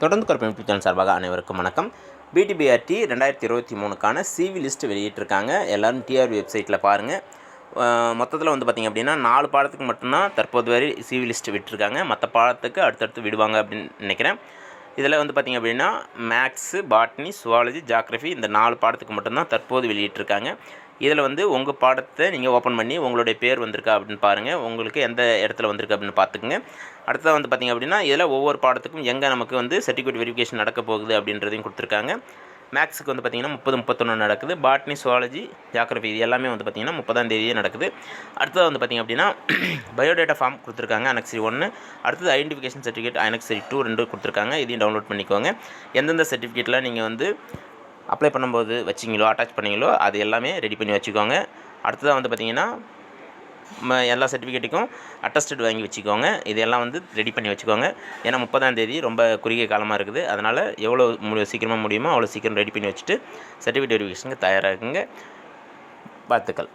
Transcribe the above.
தொடர்ந்து கற்பனை YouTube channel சார்பாக அனைவருக்கும் வணக்கம். பிடிபிஆர்டி 2023க்கான சிவி லிஸ்ட் வெளியிட்டிருக்காங்க. எல்லோரும் டிஆர்பி வெப்சைட்டில் பாருங்கள். மொத்தத்தில் வந்து பார்த்திங்க அப்படின்னா 4 பாடத்துக்கு மட்டும்தான் தற்போது வரை சிவி லிஸ்ட் விட்டுருக்காங்க. மற்ற பாடத்துக்கு அடுத்தடுத்து விடுவாங்க அப்படின்னு நினைக்கிறேன். இதில் வந்து பார்த்திங்க அப்படின்னா மேக்ஸு, பாட்னி, சுவாலஜி, ஜாக்ரஃபி இந்த 4 பாடத்துக்கு மட்டும்தான் தற்போது வெளியிட்டிருக்காங்க. இதில் வந்து உங்கள் பாடத்தை நீங்கள் ஓப்பன் பண்ணி உங்களுடைய பேர் வந்திருக்கா அப்படின்னு பாருங்கள். உங்களுக்கு எந்த இடத்துல வந்திருக்கு அப்படின்னு பார்த்துக்குங்க. அடுத்தது வந்து பார்த்திங்க அப்படின்னா இதில் ஒவ்வொரு பாடத்துக்கும் எங்கே நமக்கு வந்து சர்டிஃபிகேட் வெரிஃபிகேஷன் நடக்க போகுது அப்படின்றதையும் கொடுத்துருக்காங்க. மேக்ஸுக்கு வந்து பார்த்திங்கன்னா 30, 31 நடக்குது. பாட்னி, சுவாலஜி, ஜாக்ரஃபி இது எல்லாமே வந்து பார்த்திங்கன்னா 30ஆம் தேதியே நடக்குது. அடுத்தது வந்து பார்த்திங்க அப்படின்னா பயோடேட்டா ஃபார்ம் கொடுத்துருக்காங்க அனெக்சரி 1. அடுத்தது ஐடென்டிஃபிகேஷன் சர்டிஃபிகேட் அனெக்சரி 2 2 கொடுத்துருக்காங்க. இதையும் டவுன்லோட் பண்ணிக்கோங்க. எந்தெந்த சர்டிஃபிகேட்டில் நீங்கள் வந்து அப்ளை பண்ணும்போது வச்சிங்களோ அட்டாச் பண்ணிங்களோ அது எல்லாமே ரெடி பண்ணி வச்சுக்கோங்க. அடுத்ததாக வந்து பார்த்திங்கன்னா எல்லா சர்டிஃபிகேட்டுக்கும் அட்டஸ்டட் வாங்கி வச்சுக்கோங்க. இதெல்லாம் வந்து ரெடி பண்ணி வச்சுக்கோங்க. ஏன்னா 30ஆம் தேதி ரொம்ப குறுகிய காலமாக இருக்குது. அதனால் எவ்வளோ சீக்கிரமாக முடியுமோ அவ்வளோ சீக்கிரம் ரெடி பண்ணி வச்சுட்டு சர்டிஃபிகேட் வெரிஃபிகேஷனுக்கு தயாராகுங்க. வாழ்த்துக்கள்.